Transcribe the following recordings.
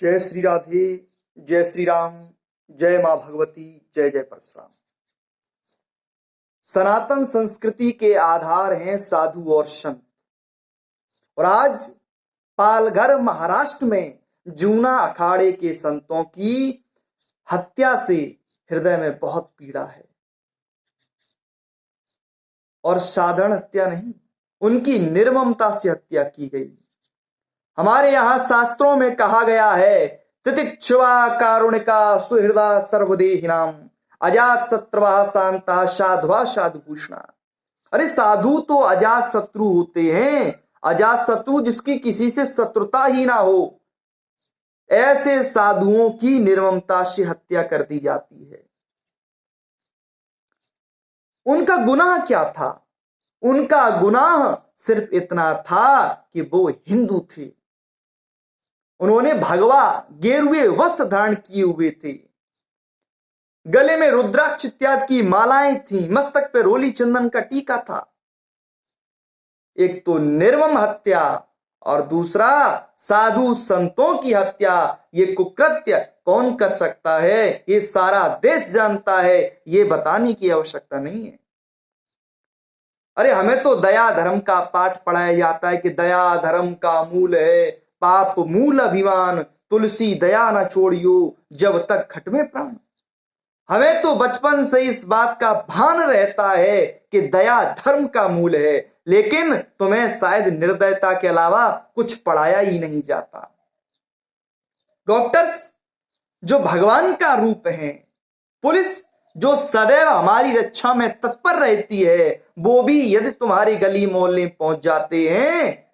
जय श्री राधे, जय श्री राम, जय मां भगवती, जय जय परशुराम। सनातन संस्कृति के आधार हैं साधु और संत। और आज पालघर महाराष्ट्र में जूना अखाड़े के संतों की हत्या से हृदय में बहुत पीड़ा है। और साधारण हत्या नहीं, उनकी निर्ममता से हत्या की गई। हमारे यहां शास्त्रों में कहा गया है, तितिक्षुवा कारुणिका सुहृदा सर्वदेहिनाम अजात शत्रुवा शांता साधुवा साधुभूषणा। अरे साधु तो अजात शत्रु होते हैं, अजात शत्रु जिसकी किसी से शत्रुता ही ना हो। ऐसे साधुओं की निर्ममता से हत्या कर दी जाती है। उनका गुनाह क्या था? उनका गुनाह सिर्फ इतना था कि वो हिंदू थे। उन्होंने भगवा गेरुए वस्त्र धारण किए हुए थे, गले में रुद्राक्ष इत्यादि की मालाएं थीं, मस्तक पे रोली चंदन का टीका था। एक तो निर्मम हत्या और दूसरा साधु संतों की हत्या। ये कुकृत्य कौन कर सकता है, ये सारा देश जानता है, ये बताने की आवश्यकता नहीं है। अरे हमें तो दया धर्म का पाठ पढ़ाया जाता है कि दया धर्म का मूल है, पाप मूल अभिमान, तुलसी दया न छोड़ियो जब तक खटमे प्राण। हमें तो बचपन से इस बात का भान रहता है कि दया धर्म का मूल है, लेकिन तुम्हें शायद निर्दयता के अलावा कुछ पढ़ाया ही नहीं जाता। डॉक्टर्स जो भगवान का रूप हैं, पुलिस जो सदैव हमारी रक्षा में तत्पर रहती है, वो भी यदि तुम्हारी गली मोहल्ले पहुंच जाते हैं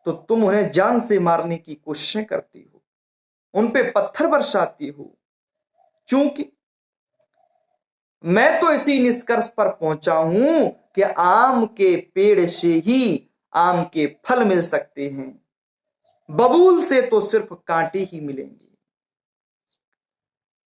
तो तुम उन्हें जान से मारने की कोशिशें करती हो, उन पे पत्थर बरसाती हो। क्योंकि मैं तो इसी निष्कर्ष पर पहुंचा हूं कि आम के पेड़ से ही आम के फल मिल सकते हैं, बबूल से तो सिर्फ कांटे ही मिलेंगे।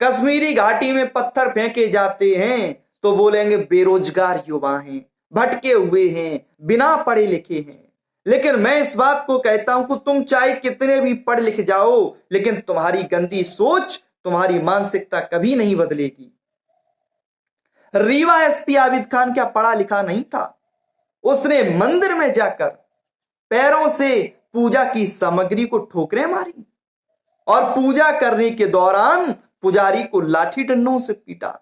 कश्मीरी घाटी में पत्थर फेंके जाते हैं तो बोलेंगे बेरोजगार युवा हैं, भटके हुए हैं, बिना पढ़े लिखे हैं। लेकिन मैं इस बात को कहता हूं कि तुम चाहे कितने भी पढ़ लिख जाओ, लेकिन तुम्हारी गंदी सोच, तुम्हारी मानसिकता कभी नहीं बदलेगी। रीवा एसपी आबिद खान क्या पढ़ा लिखा नहीं था? उसने मंदिर में जाकर पैरों से पूजा की सामग्री को ठोकरें मारी और पूजा करने के दौरान पुजारी को लाठी डंडों से पीटा।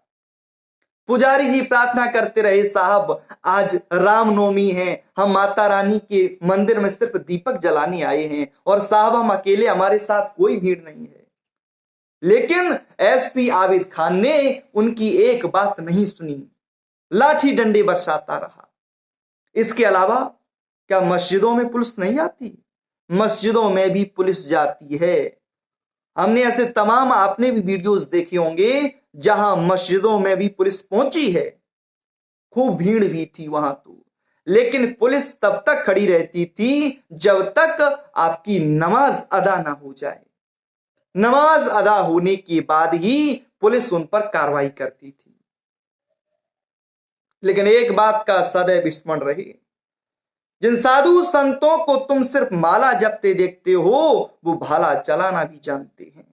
पुजारी जी प्रार्थना करते रहे, साहब आज रामनवमी है, हम माता रानी के मंदिर में सिर्फ दीपक जलाने आए हैं और साहब हम अकेले, हमारे साथ कोई भीड़ नहीं है। लेकिन एसपी आबिद खान ने उनकी एक बात नहीं सुनी, लाठी डंडे बरसाता रहा। इसके अलावा क्या मस्जिदों में पुलिस नहीं जाती? मस्जिदों में भी पुलिस जाती है। हमने ऐसे तमाम, आपने भी वीडियोस देखे होंगे जहां मस्जिदों में भी पुलिस पहुंची है, खूब भीड़ भी थी वहां तो, लेकिन पुलिस तब तक खड़ी रहती थी जब तक आपकी नमाज अदा ना हो जाए। नमाज अदा होने के बाद ही पुलिस उन पर कार्रवाई करती थी। लेकिन एक बात का सदैव स्मरण रहे, जिन साधु संतों को तुम सिर्फ माला जपते देखते हो, वो भाला चलाना भी जानते हैं।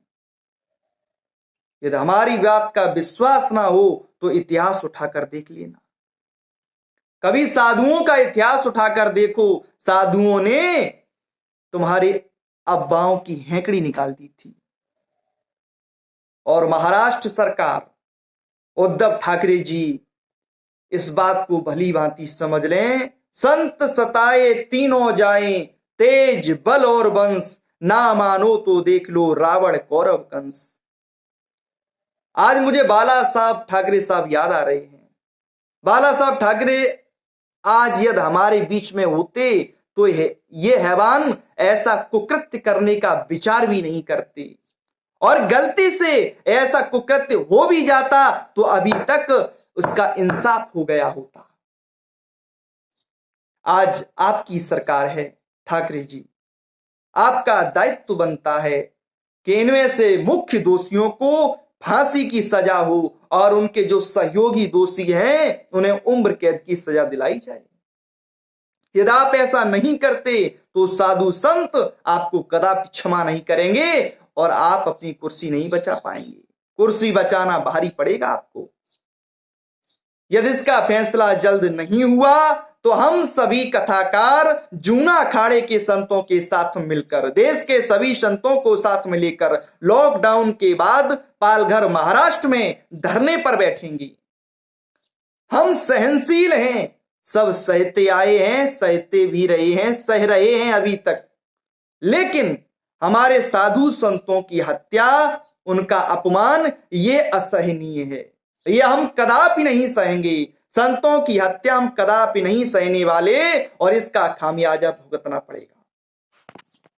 यदि हमारी बात का विश्वास ना हो तो इतिहास उठाकर देख लेना। कभी साधुओं का इतिहास उठाकर देखो, साधुओं ने तुम्हारे अब्बाओं की हेकड़ी निकाल दी थी। और महाराष्ट्र सरकार, उद्धव ठाकरे जी इस बात को भली भांति समझ लें, संत सताए तीनों जाएं, तेज बल और वंश, ना मानो तो देख लो रावण कौरव कंस। आज मुझे बाला साहब ठाकरे साहब याद आ रहे हैं। बाला साहब ठाकरे आज यदि हमारे बीच में होते तो ये हैवान ऐसा कुकृत्य करने का विचार भी नहीं करते, और गलती से ऐसा कुकृत्य हो भी जाता तो अभी तक उसका इंसाफ हो गया होता। आज आपकी सरकार है ठाकरे जी, आपका दायित्व बनता है कि इनमें से मुख्य दोषियों को फांसी की सजा हो और उनके जो सहयोगी दोषी हैं उन्हें उम्र कैद की सजा दिलाई जाए। यदि आप ऐसा नहीं करते तो साधु संत आपको कदापि क्षमा नहीं करेंगे और आप अपनी कुर्सी नहीं बचा पाएंगे। कुर्सी बचाना भारी पड़ेगा आपको। यदि इसका फैसला जल्द नहीं हुआ तो हम सभी कथाकार जूना अखाड़े के संतों के साथ मिलकर, देश के सभी संतों को साथ में लेकर लॉकडाउन के बाद पालघर महाराष्ट्र में धरने पर बैठेंगे। हम सहनशील हैं, सब सहते आए हैं, सहते भी रहे हैं, सह रहे हैं अभी तक, लेकिन हमारे साधु संतों की हत्या, उनका अपमान, ये असहनीय है। यह हम कदापि नहीं सहेंगे। संतों की हत्या हम कदापि नहीं सहने वाले और इसका खामियाजा भुगतना पड़ेगा।